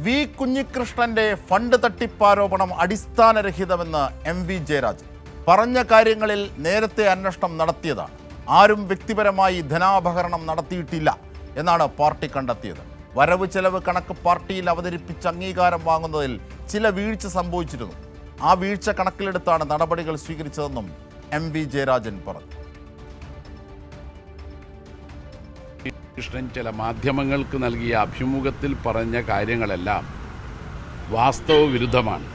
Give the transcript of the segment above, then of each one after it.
V കുഞ്ഞികൃഷ്ണന്റെ fund തട്ടിപ്പാരോപണം അടിസ്ഥാനരഹിതമെന്ന് MV ജയരാജൻ. പറഞ്ഞ കാര്യങ്ങളിൽ നേരത്തെ അന്വേഷണം നടത്തിയതാണ്. ആരും വ്യക്തിപരമായി ധനാപഹരണം നടത്തിയിട്ടില്ല എന്നാണ് പാർട്ടി കണ്ടെത്തിയത്. വരവ് ചെലവ് കണക്ക് പാർട്ടിയിൽ അവതരിപ്പിച്ച് അംഗീകാരം വാങ്ങുന്നതിൽ ചില വീഴ്ച സംഭവിച്ചിരുന്നു. ആ വീഴ്ച കണക്കിലെടുത്താണ് നടപടികൾ സ്വീകരിച്ചതെന്നും MV ജയരാജൻ പറഞ്ഞു. കൃഷ്ണൻ ചില മാധ്യമങ്ങൾക്ക് നൽകിയ അഭിമുഖത്തിൽ പറഞ്ഞ കാര്യങ്ങളെല്ലാം വാസ്തവ വിരുദ്ധമാണ്.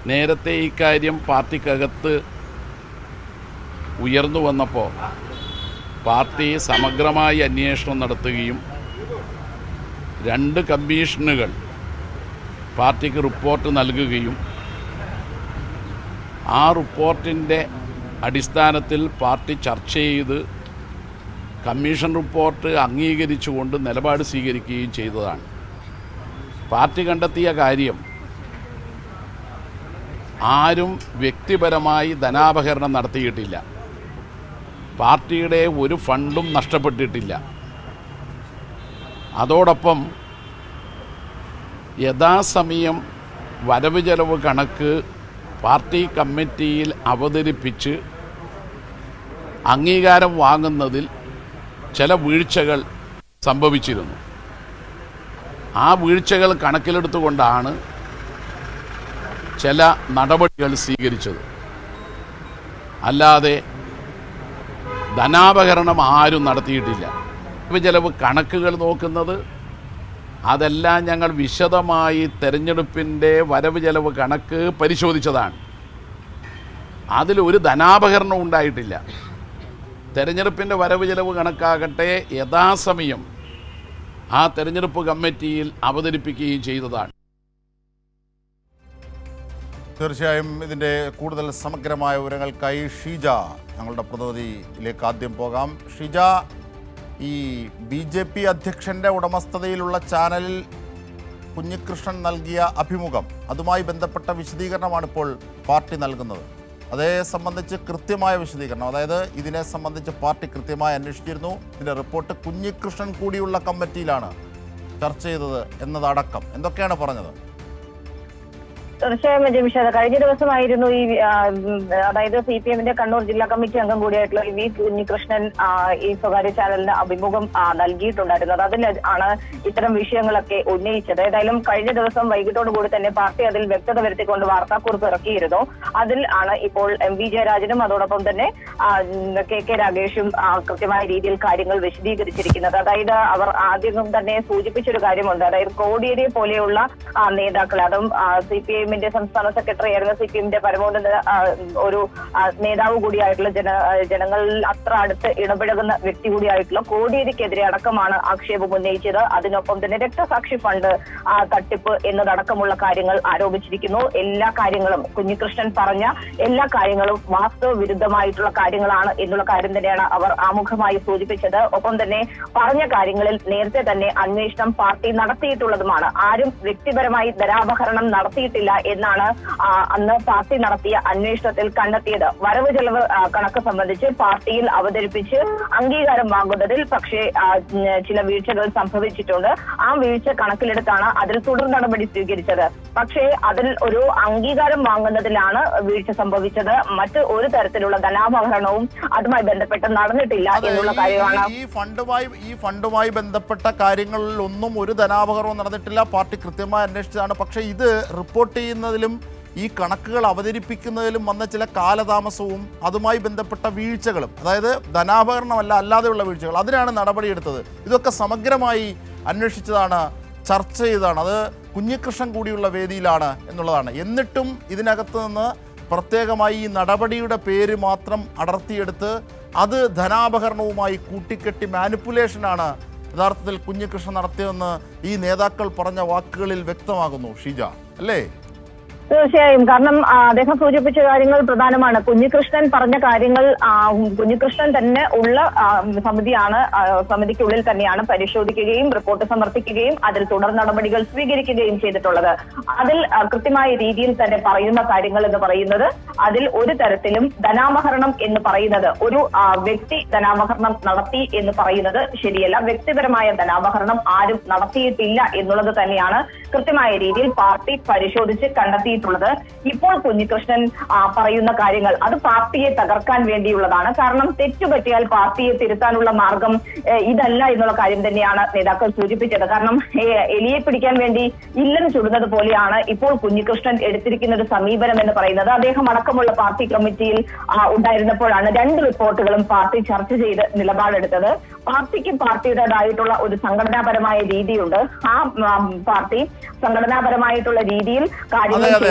നേരത്തെ ഇക്കാര്യം പാർട്ടിക്കകത്ത് ഉയർന്നു വന്നപ്പോൾ പാർട്ടി സമഗ്രമായി അന്വേഷണം നടത്തുകയും 2 കമ്മീഷനുകൾ പാർട്ടിക്ക് റിപ്പോർട്ട് നൽകുകയും ആ റിപ്പോർട്ടിൻ്റെ അടിസ്ഥാനത്തിൽ പാർട്ടി ചർച്ച ചെയ്ത് കമ്മീഷൻ റിപ്പോർട്ട് അംഗീകരിച്ചുകൊണ്ട് നിലപാട് സ്വീകരിക്കുകയും ചെയ്തതാണ്. പാർട്ടി കണ്ടെത്തിയ കാര്യം ആരും വ്യക്തിപരമായി ധനാപഹരണം നടത്തിയിട്ടില്ല. പാർട്ടിയുടെ ഒരു ഫണ്ടും നഷ്ടപ്പെട്ടിട്ടില്ല. അതോടൊപ്പം യഥാസമയം വരവ് ചെലവ് കണക്ക് പാർട്ടി കമ്മിറ്റിയിൽ അവതരിപ്പിച്ച് അംഗീകാരം വാങ്ങുന്നതിൽ ചില വീഴ്ചകൾ സംഭവിച്ചിരുന്നു. ആ വീഴ്ചകൾ കണക്കിലെടുത്തുകൊണ്ടാണ് ചില നടപടികൾ സ്വീകരിച്ചത്. അല്ലാതെ ധനാപഹരണം ആരും നടത്തിയിട്ടില്ല. ചെലവ് കണക്കുകൾ നോക്കുന്നത് അതെല്ലാം ഞങ്ങൾ വിശദമായി തെരഞ്ഞെടുപ്പിൻ്റെ വരവ് ചെലവ് കണക്ക് പരിശോധിച്ചതാണ്. അതിലൊരു ധനാപഹരണം ഉണ്ടായിട്ടില്ല. തെരഞ്ഞെടുപ്പിൻ്റെ വരവ് ചെലവ് കണക്കാകട്ടെ യഥാസമയം ആ തെരഞ്ഞെടുപ്പ് കമ്മിറ്റിയിൽ അവതരിപ്പിക്കുകയും ചെയ്തതാണ്. തീർച്ചയായും ഇതിൻ്റെ കൂടുതൽ സമഗ്രമായ വിവരങ്ങൾക്കായി ഷീജ, ഞങ്ങളുടെ പ്രതിനിധിയിലേക്ക് ആദ്യം പോകാം. ഷീജ, ഈ BJP അധ്യക്ഷൻ്റെ ഉടമസ്ഥതയിലുള്ള ചാനലിൽ കുഞ്ഞികൃഷ്ണൻ നൽകിയ അഭിമുഖം, അതുമായി ബന്ധപ്പെട്ട വിശദീകരണമാണ് ഇപ്പോൾ പാർട്ടി നൽകുന്നത്. അതേ സംബന്ധിച്ച് കൃത്യമായ വിശദീകരണം, അതായത് ഇതിനെ സംബന്ധിച്ച് പാർട്ടി കൃത്യമായി അന്വേഷിച്ചിരുന്നു. ഇതിൻ്റെ റിപ്പോർട്ട് കുഞ്ഞികൃഷ്ണൻ കൂടിയുള്ള കമ്മിറ്റിയിലാണ് ചർച്ച ചെയ്തത് എന്നതടക്കം എന്തൊക്കെയാണ് പറഞ്ഞത്? തീർച്ചയായും ജമിഷാദ്, കഴിഞ്ഞ ദിവസമായിരുന്നു അതായത് CPM-ന്റെ കണ്ണൂർ ജില്ലാ കമ്മിറ്റി അംഗം കൂടിയായിട്ടുള്ള വി കുഞ്ഞികൃഷ്ണൻ ഈ സ്വകാര്യ ചാനലിന് അഭിമുഖം നൽകിയിട്ടുണ്ടായിരുന്നത്. അതിൽ ആണ് ഇത്തരം വിഷയങ്ങളൊക്കെ ഉന്നയിച്ചത്. ഏതായാലും കഴിഞ്ഞ ദിവസം വൈകിട്ടോടുകൂടി തന്നെ പാർട്ടി അതിൽ വ്യക്തത വരുത്തിക്കൊണ്ട് വാർത്താക്കുറിപ്പ് ഇറക്കിയിരുന്നു. അതിൽ ആണ് ഇപ്പോൾ MV ജയരാജനും അതോടൊപ്പം തന്നെ KK രാഗേഷും കൃത്യമായ രീതിയിൽ കാര്യങ്ങൾ വിശദീകരിച്ചിരിക്കുന്നത്. അതായത് അവർ ആദ്യം തന്നെ സൂചിപ്പിച്ചൊരു കാര്യമുണ്ട്. അതായത് കോടിയേരി പോലെയുള്ള നേതാക്കൾ, അതും CPM-ന്റെ സംസ്ഥാന സെക്രട്ടറി ആയിരുന്ന CPM-ന്റെ പരമോന്നത ഒരു നേതാവ് കൂടിയായിട്ടുള്ള ജനങ്ങളിൽ അത്ര അടുത്ത് ഇടപഴകുന്ന വ്യക്തി കൂടിയായിട്ടുള്ള കോടിയേരിക്കെതിരെ അടക്കമാണ് ആക്ഷേപം ഉന്നയിച്ചത്. അതിനൊപ്പം തന്നെ രക്തസാക്ഷി ഫണ്ട് തട്ടിപ്പ് എന്നതടക്കമുള്ള കാര്യങ്ങൾ ആരോപിച്ചിരിക്കുന്നു. എല്ലാ കാര്യങ്ങളും കുഞ്ഞികൃഷ്ണൻ പറഞ്ഞ എല്ലാ കാര്യങ്ങളും വാസ്തവ വിരുദ്ധമായിട്ടുള്ള കാര്യങ്ങളാണ് എന്നുള്ള കാര്യം തന്നെയാണ് അവർ ആമുഖമായി സൂചിപ്പിച്ചത്. ഒപ്പം തന്നെ പറഞ്ഞ കാര്യങ്ങളിൽ നേരത്തെ തന്നെ അന്വേഷണം പാർട്ടി നടത്തിയിട്ടുള്ളതുമാണ്. ആരും വ്യക്തിപരമായി ധനാപഹരണം നടത്തിയിട്ടില്ല എന്നാണ് അന്ന് പാർട്ടി നടത്തിയ അന്വേഷണത്തിൽ കണ്ടെത്തിയത്. വരവ് ചെലവ് കണക്ക് സംബന്ധിച്ച് പാർട്ടിയിൽ അവതരിപ്പിച്ച് അംഗീകാരം വാങ്ങുന്നതിൽ പക്ഷേ ചില വീഴ്ചകൾ സംഭവിച്ചിട്ടുണ്ട്. ആ വീഴ്ച കണക്കിലെടുത്താണ് അതിൽ തുടർ നടപടി സ്വീകരിച്ചത്. പക്ഷേ അതിൽ ഒരു അംഗീകാരം വാങ്ങുന്നതിലാണ് വീഴ്ച സംഭവിച്ചത്. മറ്റ് ഒരു തരത്തിലുള്ള ധനാപഹരണവും അതുമായി ബന്ധപ്പെട്ട് നടന്നിട്ടില്ല എന്നുള്ള കാര്യമാണ്. ഈ ഫണ്ടുമായി ബന്ധപ്പെട്ട കാര്യങ്ങളിൽ ഒന്നും ഒരു ധനാപഹരണവും നടന്നിട്ടില്ല. പാർട്ടി കൃത്യമായി അന്വേഷിച്ചതാണ്. പക്ഷേ ഇത് റിപ്പോർട്ട് ചെയ്യുന്നതിലും ഈ കണക്കുകൾ അവതരിപ്പിക്കുന്നതിലും വന്ന ചില കാലതാമസവും അതുമായി ബന്ധപ്പെട്ട വീഴ്ചകളും, അതായത് ധനാപഹരണമല്ല അല്ലാതെയുള്ള വീഴ്ചകൾ, അതിനാണ് നടപടിയെടുത്തത്. ഇതൊക്കെ സമഗ്രമായി അന്വേഷിച്ചതാണ്, ചർച്ച ചെയ്തതാണ്. അത് കുഞ്ഞികൃഷ്ണൻ കൂടിയുള്ള വേദിയിലാണ് എന്നുള്ളതാണ്. എന്നിട്ടും ഇതിനകത്ത് നിന്ന് പ്രത്യേകമായി ഈ നടപടിയുടെ പേര് മാത്രം അടർത്തിയെടുത്ത് അത് ധനാപഹരണവുമായി കൂട്ടിക്കെട്ടി മാനിപ്പുലേഷനാണ് യഥാർത്ഥത്തിൽ കുഞ്ഞികൃഷ്ണൻ നടത്തിയതെന്ന് ഈ നേതാക്കൾ പറഞ്ഞ വാക്കുകളിൽ വ്യക്തമാകുന്നു. ഷീജ, അല്ലേ? തീർച്ചയായും. കാരണം അദ്ദേഹം സൂചിപ്പിച്ച കാര്യങ്ങൾ പ്രധാനമാണ്. കുഞ്ഞികൃഷ്ണൻ പറഞ്ഞ കാര്യങ്ങൾ കുഞ്ഞികൃഷ്ണൻ തന്നെ ഉള്ള സമിതിയാണ്, സമിതിക്കുള്ളിൽ തന്നെയാണ് പരിശോധിക്കുകയും റിപ്പോർട്ട് സമർപ്പിക്കുകയും അതിൽ തുടർ നടപടികൾ സ്വീകരിക്കുകയും ചെയ്തിട്ടുള്ളത്. അതിൽ കൃത്യമായ രീതിയിൽ തന്നെ പറയുന്ന കാര്യങ്ങൾ എന്ന് പറയുന്നത്, അതിൽ ഒരു തരത്തിലും ധനാപഹരണം എന്ന് പറയുന്നത്, ഒരു വ്യക്തി ധനാപഹരണം നടത്തി എന്ന് പറയുന്നത് ശരിയല്ല. വ്യക്തിപരമായ ധനാപഹരണം ആരും നടത്തിയിട്ടില്ല എന്നുള്ളത് തന്നെയാണ് കൃത്യമായ രീതിയിൽ പാർട്ടി പരിശോധിച്ച് കണ്ടെത്തിയിട്ടുള്ളത്. ഇപ്പോൾ കുഞ്ഞികൃഷ്ണൻ പറയുന്ന കാര്യങ്ങൾ അത് പാർട്ടിയെ തകർക്കാൻ വേണ്ടിയുള്ളതാണ്. കാരണം തെറ്റുപറ്റിയാൽ പാർട്ടിയെ തിരുത്താനുള്ള മാർഗം ഇതല്ല എന്നുള്ള കാര്യം തന്നെയാണ് നേതാക്കൾ സൂചിപ്പിച്ചത്. കാരണം എലിയെ പിടിക്കാൻ വേണ്ടി ഇല്ലം ചുടുന്നത് പോലെയാണ് ഇപ്പോൾ കുഞ്ഞികൃഷ്ണൻ എടുത്തിരിക്കുന്ന ഒരു സമീപനം എന്ന് പറയുന്നത്. അദ്ദേഹം അടക്കമുള്ള പാർട്ടി കമ്മിറ്റിയിൽ ഉണ്ടായിരുന്നപ്പോഴാണ് 2 റിപ്പോർട്ടുകളും പാർട്ടി ചർച്ച ചെയ്ത് നിലപാടെടുത്തത്. പാർട്ടിക്ക് പാർട്ടിയുടേതായിട്ടുള്ള ഒരു സംഘടനാപരമായ രീതിയുണ്ട്. ആ പാർട്ടി സംഘടനാപരമായിട്ടുള്ള രീതിയിൽ കാര്യങ്ങൾ